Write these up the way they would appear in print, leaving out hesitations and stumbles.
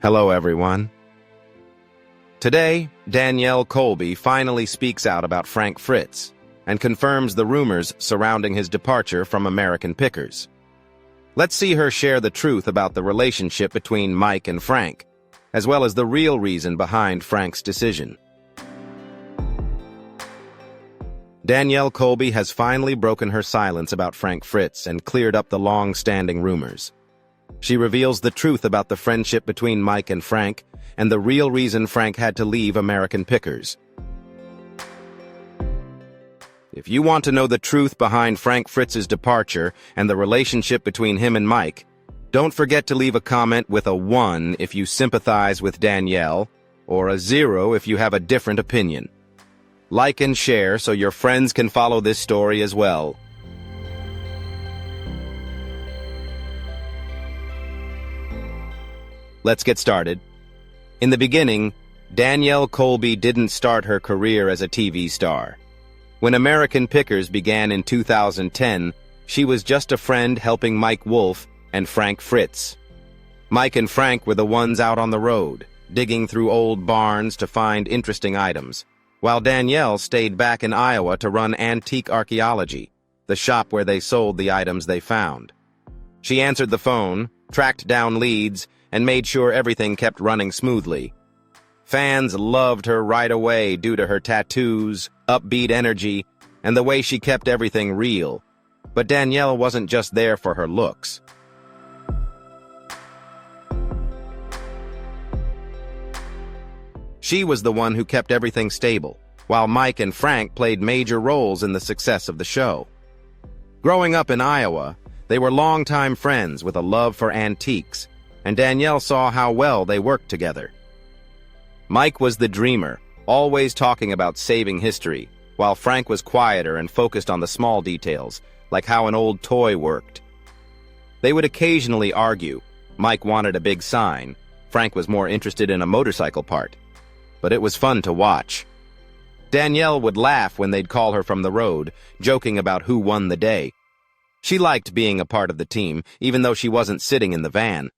Hello, everyone. Today, Danielle Colby finally speaks out about Frank Fritz and confirms the rumors surrounding his departure from American Pickers. Let's see her share the truth about the relationship between Mike and Frank, as well as the real reason behind Frank's decision. Danielle Colby has finally broken her silence about Frank Fritz and cleared up the long-standing rumors. She reveals the truth about the friendship between Mike and Frank and the real reason Frank had to leave American Pickers. If you want to know the truth behind Frank Fritz's departure and the relationship between him and Mike, don't forget to leave a comment with a 1 if you sympathize with Danielle, or a 0 if you have a different opinion. Like and share so your friends can follow this story as well. Let's get started. In the beginning, Danielle Colby didn't start her career as a TV star. When American Pickers began in 2010, she was just a friend helping Mike Wolf and Frank Fritz. Mike and Frank were the ones out on the road, digging through old barns to find interesting items, while Danielle stayed back in Iowa to run Antique Archaeology, the shop where they sold the items they found. She answered the phone, tracked down leads, and made sure everything kept running smoothly. Fans loved her right away due to her tattoos, upbeat energy, and the way she kept everything real. But Danielle wasn't just there for her looks. She was the one who kept everything stable, while Mike and Frank played major roles in the success of the show. Growing up in Iowa, they were longtime friends with a love for antiques, and Danielle saw how well they worked together. Mike was the dreamer, always talking about saving history, while Frank was quieter and focused on the small details, like how an old toy worked. They would occasionally argue. Mike wanted a big sign. Frank was more interested in a motorcycle part. But it was fun to watch. Danielle would laugh when they'd call her from the road, joking about who won the day. She liked being a part of the team, even though she wasn't sitting in the van.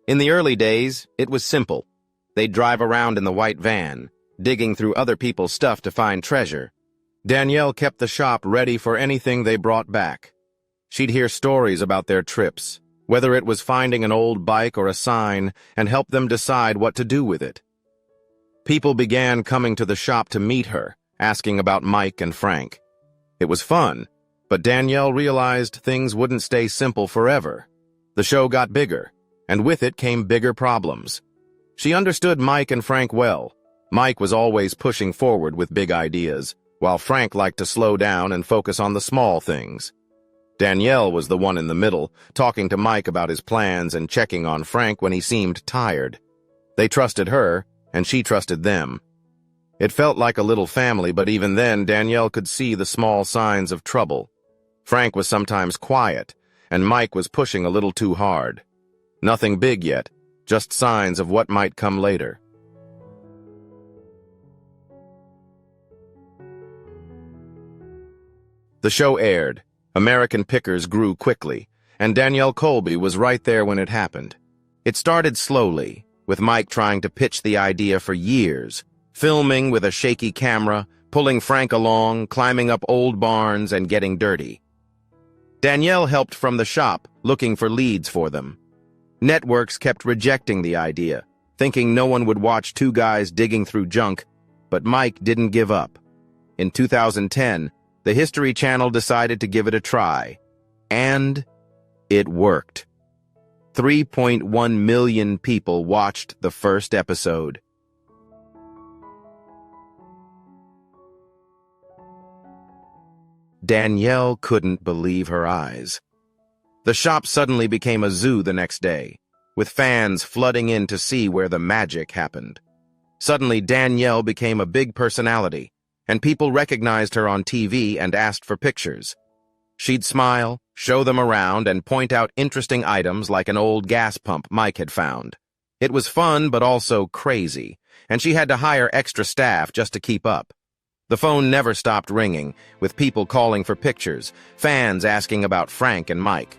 In the early days, it was simple. They'd drive around in the white van, digging through other people's stuff to find treasure. Danielle kept the shop ready for anything they brought back. She'd hear stories about their trips, whether it was finding an old bike or a sign, and help them decide what to do with it. People began coming to the shop to meet her, asking about Mike and Frank. It was fun, but Danielle realized things wouldn't stay simple forever. The show got bigger, and with it came bigger problems. She understood Mike and Frank well. Mike was always pushing forward with big ideas, while Frank liked to slow down and focus on the small things. Danielle was the one in the middle, talking to Mike about his plans and checking on Frank when he seemed tired. They trusted her, and she trusted them. It felt like a little family, but even then, Danielle could see the small signs of trouble. Frank was sometimes quiet, and Mike was pushing a little too hard. Nothing big yet, just signs of what might come later. The show aired. American Pickers grew quickly, and Danielle Colby was right there when it happened. It started slowly, with Mike trying to pitch the idea for years, filming with a shaky camera, pulling Frank along, climbing up old barns, and getting dirty. Danielle helped from the shop, looking for leads for them. Networks kept rejecting the idea, thinking no one would watch two guys digging through junk, but Mike didn't give up. In 2010, the History Channel decided to give it a try, and it worked. 3.1 million people watched the first episode. Danielle couldn't believe her eyes. The shop suddenly became a zoo the next day, with fans flooding in to see where the magic happened. Suddenly, Danielle became a big personality, and people recognized her on TV and asked for pictures. She'd smile, show them around, and point out interesting items like an old gas pump Mike had found. It was fun but also crazy, and she had to hire extra staff just to keep up. The phone never stopped ringing, with people calling for pictures, fans asking about Frank and Mike.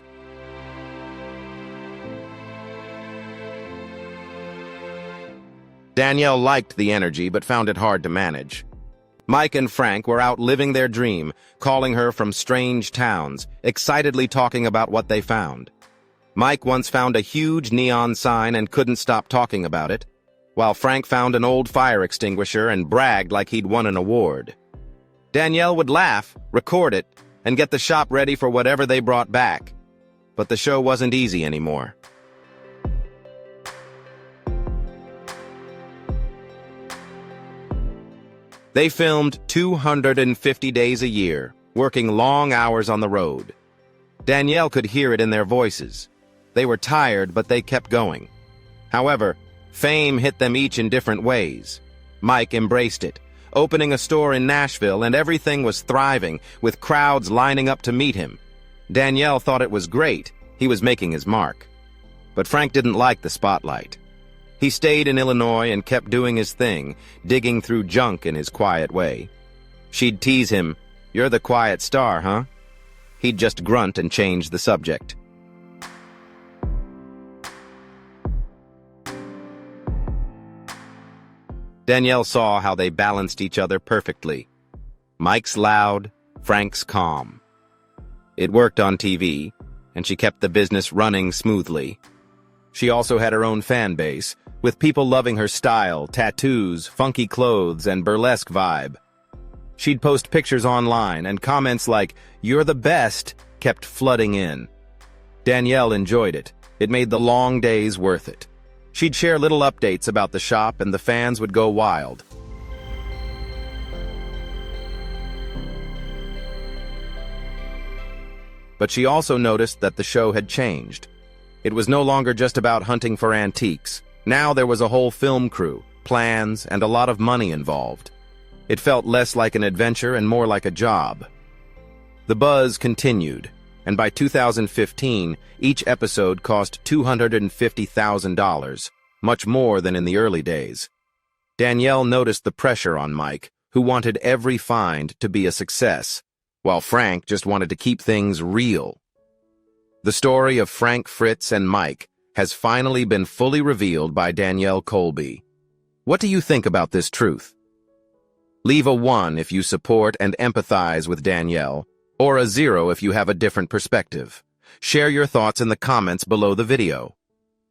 Danielle liked the energy but found it hard to manage. Mike and Frank were out living their dream, calling her from strange towns, excitedly talking about what they found. Mike once found a huge neon sign and couldn't stop talking about it, while Frank found an old fire extinguisher and bragged like he'd won an award. Danielle would laugh, record it, and get the shop ready for whatever they brought back. But the show wasn't easy anymore. They filmed 250 days a year, working long hours on the road. Danielle could hear it in their voices. They were tired, but they kept going. However, fame hit them each in different ways. Mike embraced it, opening a store in Nashville, and everything was thriving, with crowds lining up to meet him. Danielle thought it was great. He was making his mark. But Frank didn't like the spotlight. He stayed in Illinois and kept doing his thing, digging through junk in his quiet way. She'd tease him, "You're the quiet star, huh?" He'd just grunt and change the subject. Danielle saw how they balanced each other perfectly. Mike's loud, Frank's calm. It worked on TV, and she kept the business running smoothly. She also had her own fan base, with people loving her style, tattoos, funky clothes, and burlesque vibe. She'd post pictures online, and comments like, "You're the best," kept flooding in. Danielle enjoyed it. It made the long days worth it. She'd share little updates about the shop, and the fans would go wild. But she also noticed that the show had changed. It was no longer just about hunting for antiques. Now there was a whole film crew, plans, and a lot of money involved. It felt less like an adventure and more like a job. The buzz continued, and by 2015, each episode cost $250,000, much more than in the early days. Danielle noticed the pressure on Mike, who wanted every find to be a success, while Frank just wanted to keep things real. The story of Frank, Fritz, and Mike has finally been fully revealed by Danielle Colby. What do you think about this truth? Leave a 1 if you support and empathize with Danielle, or a 0 if you have a different perspective. Share your thoughts in the comments below the video.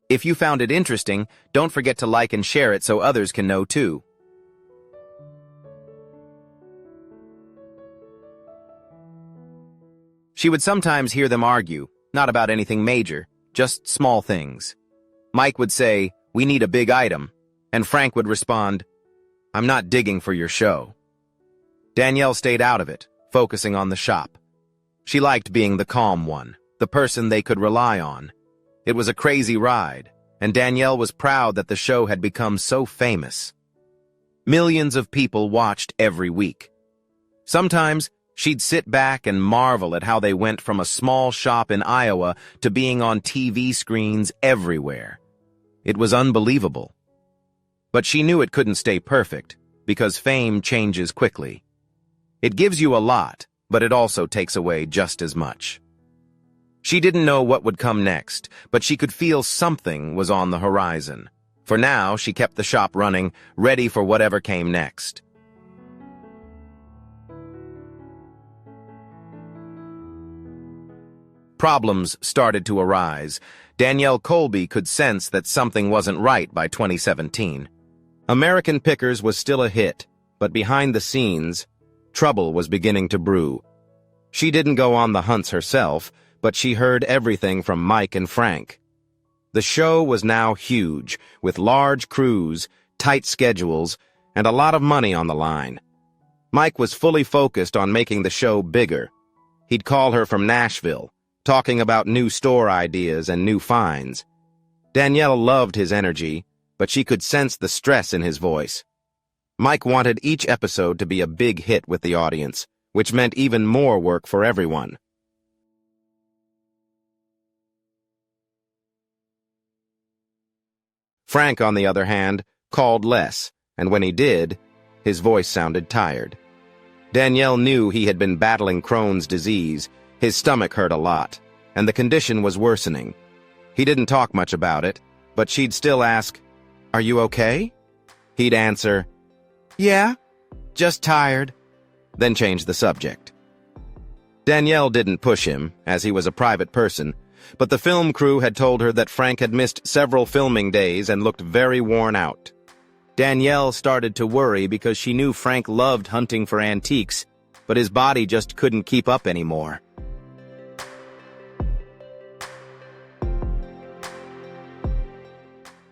If you found it interesting, don't forget to like and share it so others can know too. She would sometimes hear them argue, not about anything major, just small things. Mike would say, "We need a big item," and Frank would respond, "I'm not digging for your show." Danielle stayed out of it, focusing on the shop. She liked being the calm one, the person they could rely on. It was a crazy ride, and Danielle was proud that the show had become so famous. Millions of people watched every week. Sometimes, she'd sit back and marvel at how they went from a small shop in Iowa to being on TV screens everywhere. It was unbelievable. But she knew it couldn't stay perfect, because fame changes quickly. It gives you a lot, but it also takes away just as much. She didn't know what would come next, but she could feel something was on the horizon. For now, she kept the shop running, ready for whatever came next. Problems started to arise. Danielle Colby could sense that something wasn't right by 2017. American Pickers was still a hit, but behind the scenes, trouble was beginning to brew. She didn't go on the hunts herself, but she heard everything from Mike and Frank. The show was now huge, with large crews, tight schedules, and a lot of money on the line. Mike was fully focused on making the show bigger. He'd call her from Nashville, talking about new store ideas and new finds. Danielle loved his energy, but she could sense the stress in his voice. Mike wanted each episode to be a big hit with the audience, which meant even more work for everyone. Frank, on the other hand, called less, and when he did, his voice sounded tired. Danielle knew he had been battling Crohn's disease. His stomach hurt a lot, and the condition was worsening. He didn't talk much about it, but she'd still ask, "Are you okay?" He'd answer, "Yeah, just tired," then change the subject. Danielle didn't push him, as he was a private person, but the film crew had told her that Frank had missed several filming days and looked very worn out. Danielle started to worry because she knew Frank loved hunting for antiques, but his body just couldn't keep up anymore.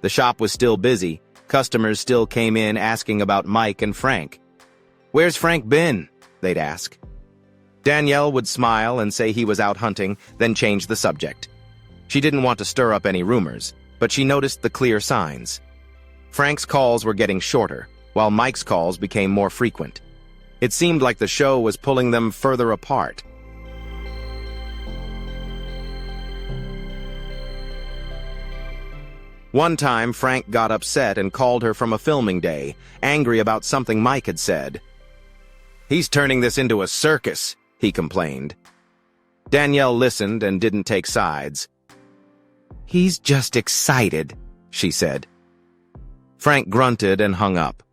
The shop was still busy. Customers still came in asking about Mike and Frank. "Where's Frank been?" they'd ask. Danielle would smile and say he was out hunting, then change the subject. She didn't want to stir up any rumors, but she noticed the clear signs. Frank's calls were getting shorter, while Mike's calls became more frequent. It seemed like the show was pulling them further apart. One time, Frank got upset and called her from a filming day, angry about something Mike had said. "He's turning this into a circus," he complained. Danielle listened and didn't take sides. "He's just excited," she said. Frank grunted and hung up.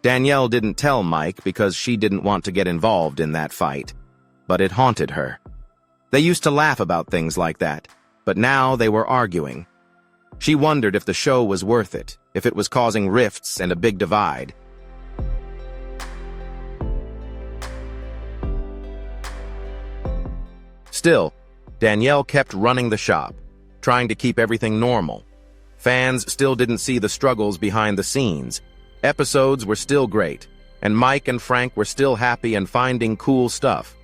Danielle didn't tell Mike because she didn't want to get involved in that fight, but it haunted her. They used to laugh about things like that, but now they were arguing. She wondered if the show was worth it, if it was causing rifts and a big divide. Still, Danielle kept running the shop, trying to keep everything normal. Fans still didn't see the struggles behind the scenes. Episodes were still great, and Mike and Frank were still happy and finding cool stuff.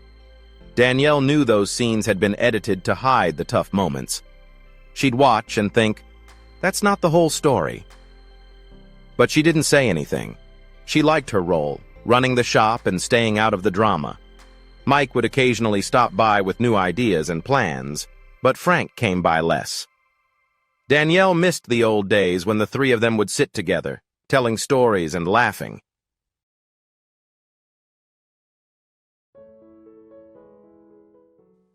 Danielle knew those scenes had been edited to hide the tough moments. She'd watch and think, "That's not the whole story." But she didn't say anything. She liked her role, running the shop and staying out of the drama. Mike would occasionally stop by with new ideas and plans, but Frank came by less. Danielle missed the old days when the three of them would sit together, telling stories and laughing.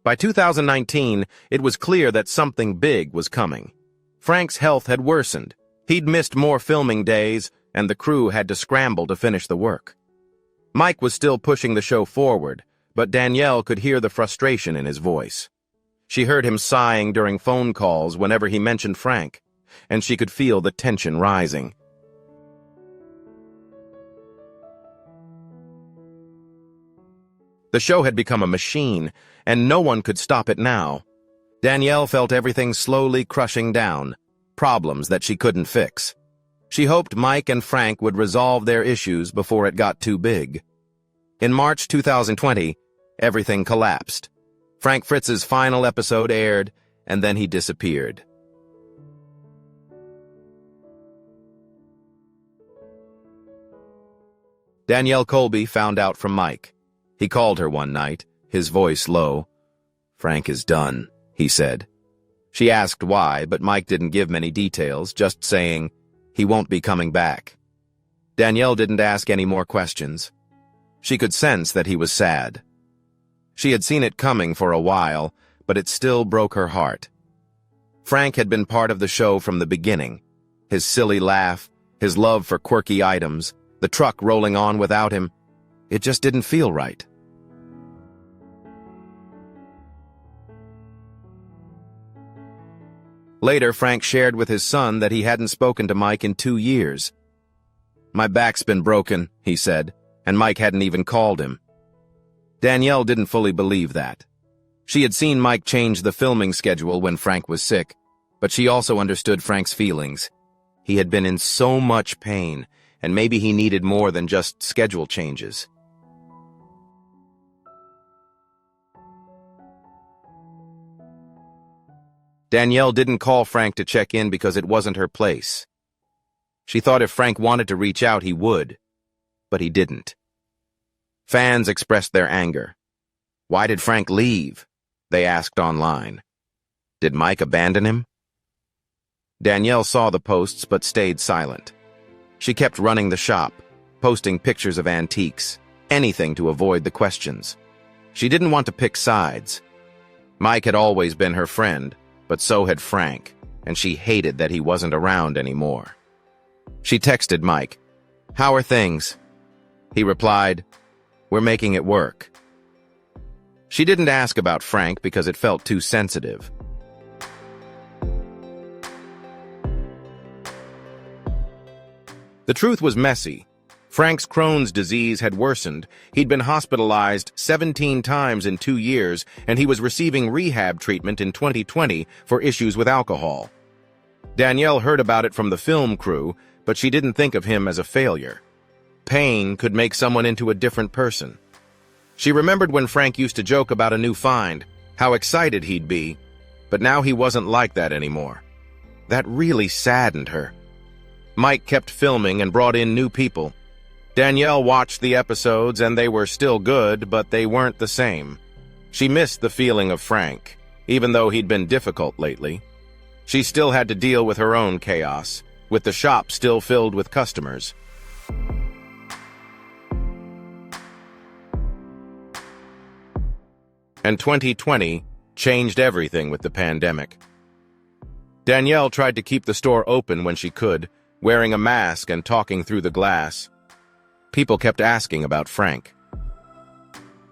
By 2019, it was clear that something big was coming. Frank's health had worsened. He'd missed more filming days, and the crew had to scramble to finish the work. Mike was still pushing the show forward, but Danielle could hear the frustration in his voice. She heard him sighing during phone calls whenever he mentioned Frank, and she could feel the tension rising. The show had become a machine, and no one could stop it now. Danielle felt everything slowly crushing down, problems that she couldn't fix. She hoped Mike and Frank would resolve their issues before it got too big. In March 2020, everything collapsed. Frank Fritz's final episode aired, and then he disappeared. Danielle Colby found out from Mike. He called her one night, his voice low. "Frank is done," he said. She asked why, but Mike didn't give many details, just saying, "He won't be coming back." Danielle didn't ask any more questions. She could sense that he was sad. She had seen it coming for a while, but it still broke her heart. Frank had been part of the show from the beginning. His silly laugh, his love for quirky items, the truck rolling on without him. It just didn't feel right. Later, Frank shared with his son that he hadn't spoken to Mike in 2 years. "My back's been broken," he said, and Mike hadn't even called him. Danielle didn't fully believe that. She had seen Mike change the filming schedule when Frank was sick, but she also understood Frank's feelings. He had been in so much pain, and maybe he needed more than just schedule changes. Danielle didn't call Frank to check in because it wasn't her place. She thought if Frank wanted to reach out, he would, but he didn't. Fans expressed their anger. Why did Frank leave? They asked online. Did Mike abandon him? Danielle saw the posts but stayed silent. She kept running the shop, posting pictures of antiques. anything to avoid the questions. She didn't want to pick sides. Mike had always been her friend, but so had Frank, and she hated that he wasn't around anymore. She texted Mike, "How are things?" He replied, "We're making it work." She didn't ask about Frank because it felt too sensitive. The truth was messy. Frank's Crohn's disease had worsened. He'd been hospitalized 17 times in 2 years, and he was receiving rehab treatment in 2020 for issues with alcohol. Danielle heard about it from the film crew, but she didn't think of him as a failure. Pain could make someone into a different person. She remembered when Frank used to joke about a new find, how excited he'd be, but now he wasn't like that anymore. That really saddened her. Mike kept filming and brought in new people. Danielle watched the episodes and they were still good, but they weren't the same. She missed the feeling of Frank, even though he'd been difficult lately. She still had to deal with her own chaos, with the shop still filled with customers. And 2020 changed everything with the pandemic. Danielle tried to keep the store open when she could, wearing a mask and talking through the glass. People kept asking about Frank.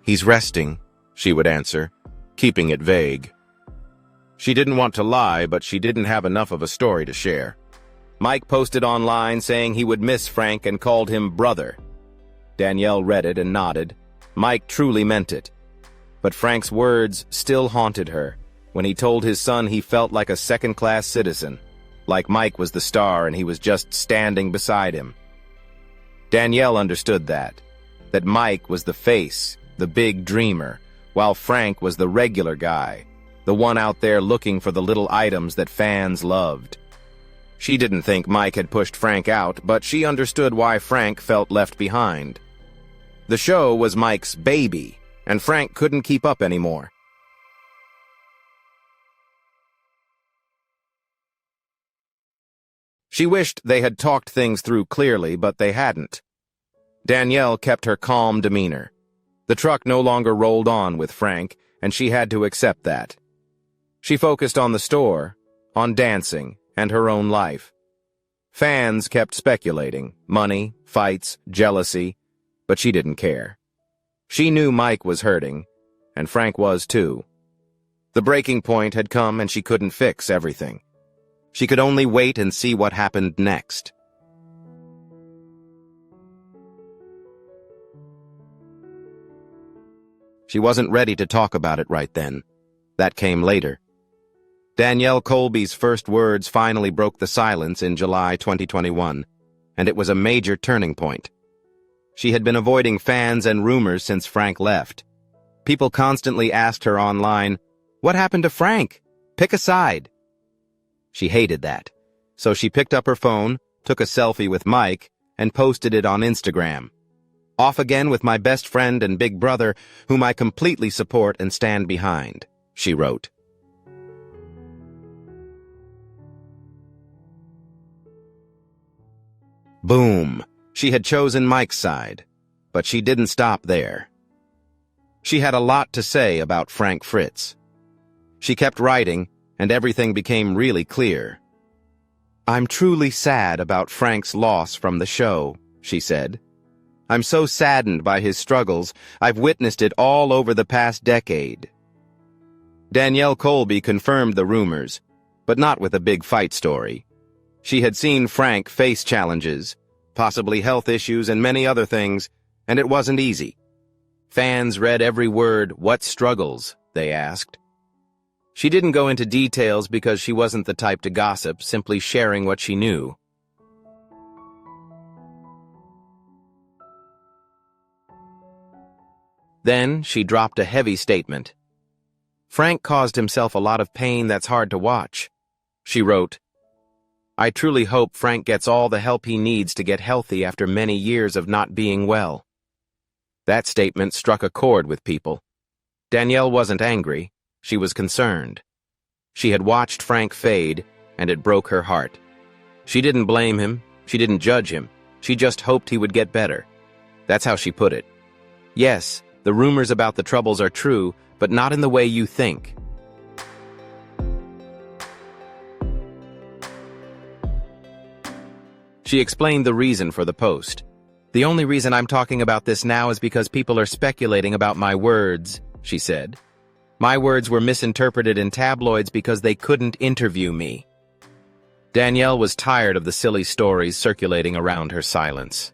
"He's resting," she would answer, keeping it vague. She didn't want to lie, but she didn't have enough of a story to share. Mike posted online saying he would miss Frank and called him brother. Danielle read it and nodded. Mike truly meant it. But Frank's words still haunted her when he told his son he felt like a second-class citizen, like Mike was the star and he was just standing beside him. Danielle understood that Mike was the face, the big dreamer, while Frank was the regular guy, the one out there looking for the little items that fans loved. She didn't think Mike had pushed Frank out, but she understood why Frank felt left behind. The show was Mike's baby, and Frank couldn't keep up anymore. She wished they had talked things through clearly, but they hadn't. Danielle kept her calm demeanor. The truck no longer rolled on with Frank, and she had to accept that. She focused on the store, on dancing, and her own life. Fans kept speculating, money, fights, jealousy, but she didn't care. She knew Mike was hurting, and Frank was too. The breaking point had come and she couldn't fix everything. She could only wait and see what happened next. She wasn't ready to talk about it right then. That came later. Danielle Colby's first words finally broke the silence in July 2021, and it was a major turning point. She had been avoiding fans and rumors since Frank left. People constantly asked her online, "What happened to Frank? Pick a side." She hated that, so she picked up her phone, took a selfie with Mike, and posted it on Instagram. "Off again with my best friend and big brother, whom I completely support and stand behind," she wrote. Boom! She had chosen Mike's side, but she didn't stop there. She had a lot to say about Frank Fritz. She kept writing, and everything became really clear. "I'm truly sad about Frank's loss from the show," she said. "I'm so saddened by his struggles. I've witnessed it all over the past decade." Danielle Colby confirmed the rumors, but not with a big fight story. She had seen Frank face challenges, possibly health issues and many other things, and it wasn't easy. Fans read every word, "What struggles?" they asked. She didn't go into details because she wasn't the type to gossip, simply sharing what she knew. Then she dropped a heavy statement. "Frank caused himself a lot of pain that's hard to watch." She wrote, "I truly hope Frank gets all the help he needs to get healthy after many years of not being well." That statement struck a chord with people. Danielle wasn't angry. She was concerned. She had watched Frank fade, and it broke her heart. She didn't blame him. She didn't judge him. She just hoped he would get better. That's how she put it. Yes, the rumors about the troubles are true, but not in the way you think. She explained the reason for the post. The only reason I'm talking about this now is because people are speculating about my words, she said. My words were misinterpreted in tabloids because they couldn't interview me. Danielle was tired of the silly stories circulating around her silence.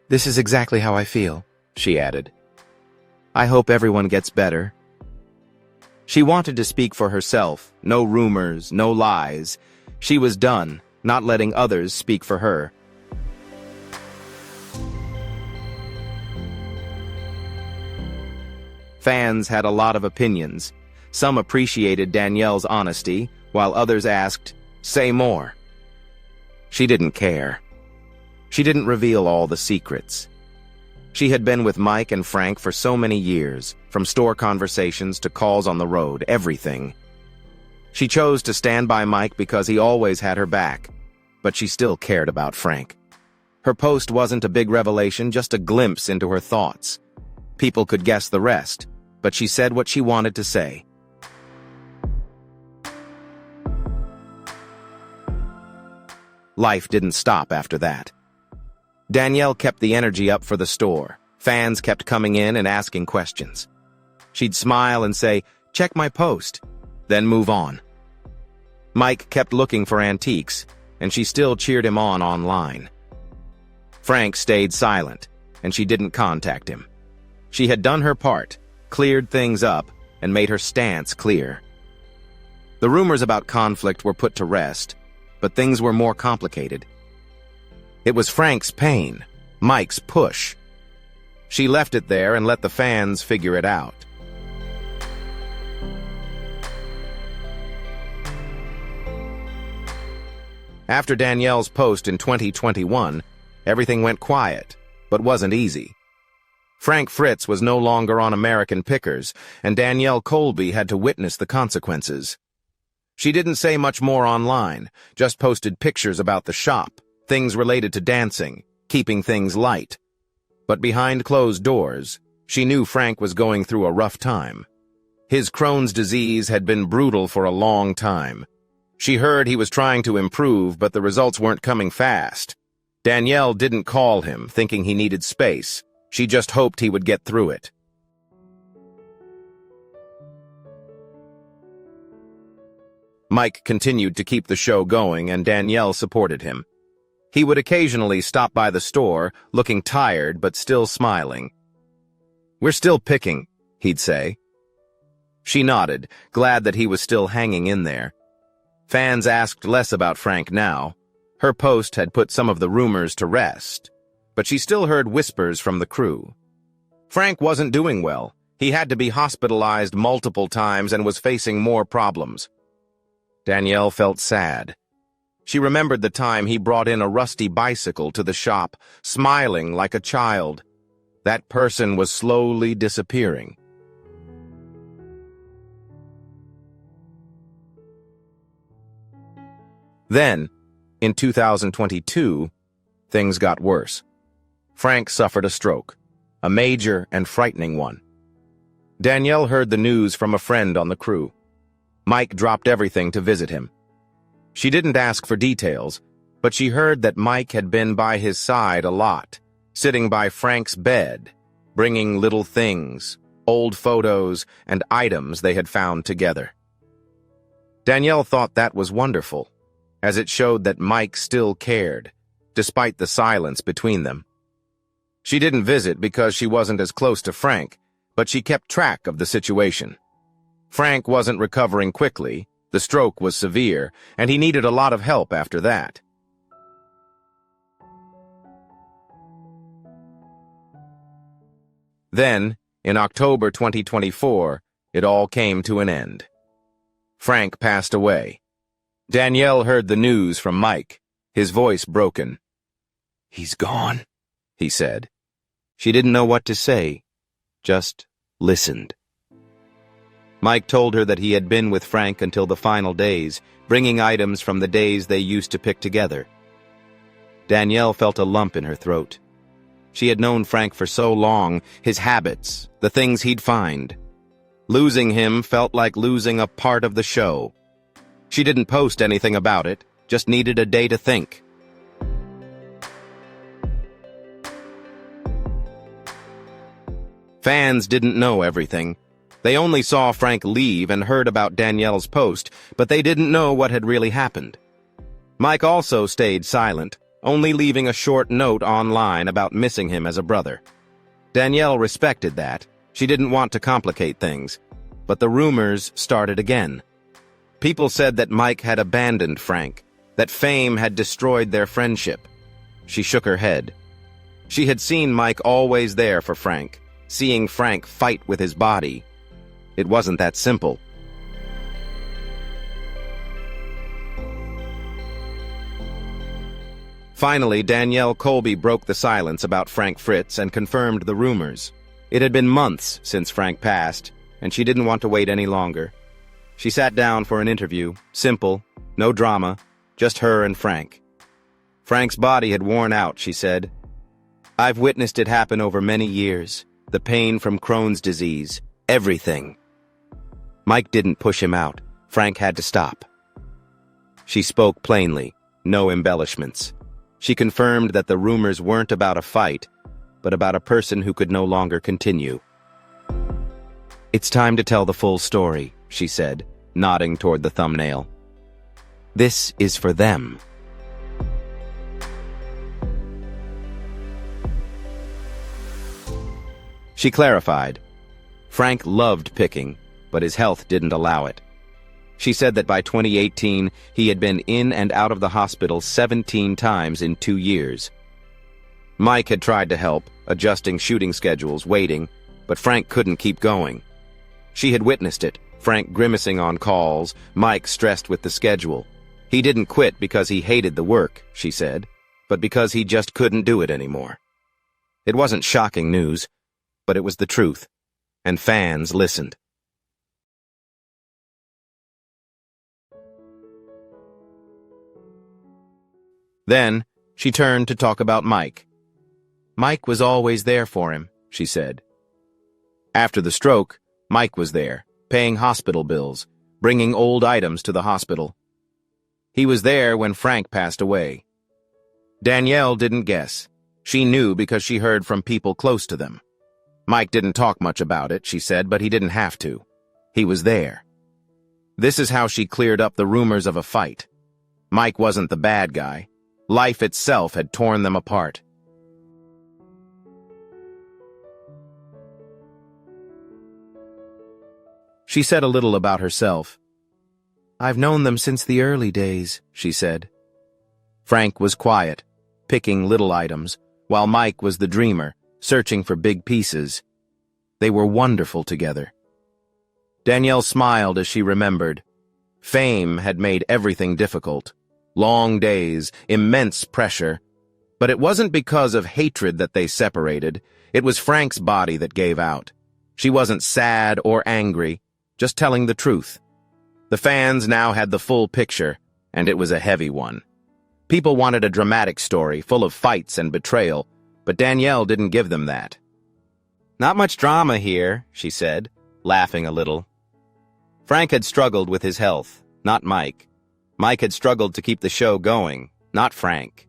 This is exactly how I feel, she added. I hope everyone gets better. She wanted to speak for herself, no rumors, no lies. She was done, not letting others speak for her. Fans had a lot of opinions. Some appreciated Danielle's honesty, while others asked, "Say more." She didn't care. She didn't reveal all the secrets. She had been with Mike and Frank for so many years, from store conversations to calls on the road, everything. She chose to stand by Mike because he always had her back, but she still cared about Frank. Her post wasn't a big revelation, just a glimpse into her thoughts. People could guess the rest, but she said what she wanted to say. Life didn't stop after that. Danielle kept the energy up for the store. Fans kept coming in and asking questions. She'd smile and say, "Check my post," then move on. Mike kept looking for antiques, and she still cheered him on online. Frank stayed silent, and she didn't contact him. She had done her part, cleared things up, and made her stance clear. The rumors about conflict were put to rest, but things were more complicated. It was Frank's pain, Mike's push. She left it there and let the fans figure it out. After Danielle's post in 2021, everything went quiet, but wasn't easy. Fritz was no longer on American Pickers, and Danielle Colby had to witness the consequences. She didn't say much more online, just posted pictures about the shop, things related to dancing, keeping things light. But behind closed doors, she knew Frank was going through a rough time. His Crohn's disease had been brutal for a long time. She heard he was trying to improve, but the results weren't coming fast. Danielle didn't call him, thinking he needed space. She just hoped he would get through it. Mike continued to keep the show going, and Danielle supported him. He would occasionally stop by the store, looking tired but still smiling. "We're still picking," he'd say. She nodded, glad that he was still hanging in there. Fans asked less about Frank now. Her post had put some of the rumors to rest, but she still heard whispers from the crew. Frank wasn't doing well. He had to be hospitalized multiple times and was facing more problems. Danielle felt sad. She remembered the time he brought in a rusty bicycle to the shop, smiling like a child. That person was slowly disappearing. Then, in 2022, things got worse. Frank suffered a stroke, a major and frightening one. Danielle heard the news from a friend on the crew. Mike dropped everything to visit him. She didn't ask for details, but she heard that Mike had been by his side a lot, sitting by Frank's bed, bringing little things, old photos, and items they had found together. Danielle thought that was wonderful, as it showed that Mike still cared, despite the silence between them. She didn't visit because she wasn't as close to Frank, but she kept track of the situation. Frank wasn't recovering quickly, the stroke was severe, and he needed a lot of help after that. Then, in October 2024, it all came to an end. Frank passed away. Danielle heard the news from Mike, his voice broken. "He's gone," he said. She didn't know what to say, just listened. Mike told her that he had been with Frank until the final days, bringing items from the days they used to pick together. Danielle felt a lump in her throat. She had known Frank for so long, his habits, the things he'd find. Losing him felt like losing a part of the show. She didn't post anything about it, just needed a day to think. Fans didn't know everything. They only saw Frank leave and heard about Danielle's post, but they didn't know what had really happened. Mike also stayed silent, only leaving a short note online about missing him as a brother. Danielle respected that. She didn't want to complicate things, but the rumors started again. People said that Mike had abandoned Frank, that fame had destroyed their friendship. She shook her head. She had seen Mike always there for Frank, seeing Frank fight with his body. It wasn't that simple. Finally, Danielle Colby broke the silence about Frank Fritz and confirmed the rumors. It had been months since Frank passed, and she didn't want to wait any longer. She sat down for an interview, simple, no drama, just her and Frank. Frank's body had worn out, she said. I've witnessed it happen over many years. The pain from Crohn's disease, everything. Mike didn't push him out. Frank had to stop. She spoke plainly, no embellishments. She confirmed that the rumors weren't about a fight, but about a person who could no longer continue. It's time to tell the full story, she said, nodding toward the thumbnail. This is for them. She clarified. Frank loved picking, but his health didn't allow it. She said that by 2018, he had been in and out of the hospital 17 times in 2 years. Mike had tried to help, adjusting shooting schedules, waiting, but Frank couldn't keep going. She had witnessed it, Frank grimacing on calls, Mike stressed with the schedule. He didn't quit because he hated the work, she said, but because he just couldn't do it anymore. It wasn't shocking news, but it was the truth, and fans listened. Then, she turned to talk about Mike. Mike was always there for him, she said. After the stroke, Mike was there, paying hospital bills, bringing old items to the hospital. He was there when Frank passed away. Danielle didn't guess. She knew because she heard from people close to them. Mike didn't talk much about it, she said, but he didn't have to. He was there. This is how she cleared up the rumors of a fight. Mike wasn't the bad guy. Life itself had torn them apart. She said a little about herself. I've known them since the early days, she said. Frank was quiet, picking little items, while Mike was the dreamer, searching for big pieces. They were wonderful together. Danielle smiled as she remembered. Fame had made everything difficult. Long days, immense pressure. But it wasn't because of hatred that they separated. It was Frank's body that gave out. She wasn't sad or angry, just telling the truth. The fans now had the full picture, and it was a heavy one. People wanted a dramatic story, full of fights and betrayal, but Danielle didn't give them that. Not much drama here, she said, laughing a little. Frank had struggled with his health, not Mike. Mike had struggled to keep the show going, not Frank.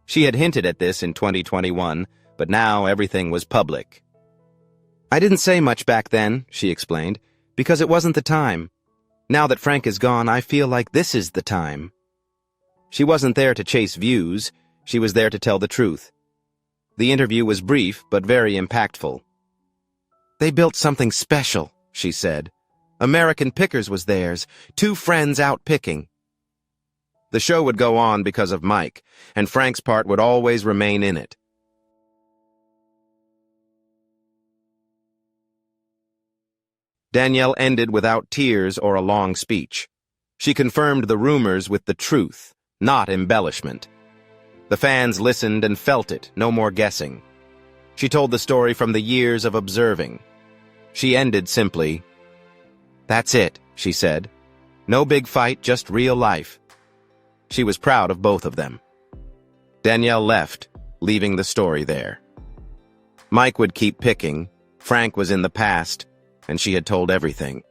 She had hinted at this in 2021, but now everything was public. I didn't say much back then, she explained, because it wasn't the time. Now that Frank is gone, I feel like this is the time. She wasn't there to chase views, she was there to tell the truth. The interview was brief, but very impactful. They built something special, she said. American Pickers was theirs, 2 friends out picking. The show would go on because of Mike, and Frank's part would always remain in it. Danielle ended without tears or a long speech. She confirmed the rumors with the truth, not embellishment. The fans listened and felt it, no more guessing. She told the story from the years of observing. She ended simply. That's it, she said. No big fight, just real life. She was proud of both of them. Danielle left, leaving the story there. Mike would keep picking. Frank was in the past, and she had told everything.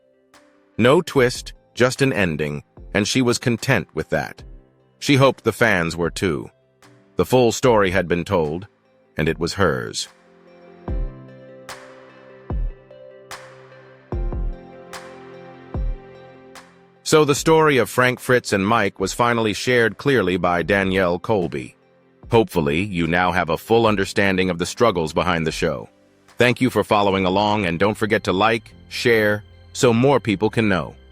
No twist, just an ending, and she was content with that. She hoped the fans were too. The full story had been told, and it was hers. So the story of Frank, Fritz, and Mike was finally shared clearly by Danielle Colby. Hopefully, you now have a full understanding of the struggles behind the show. Thank you for following along, and don't forget to like, share, so more people can know.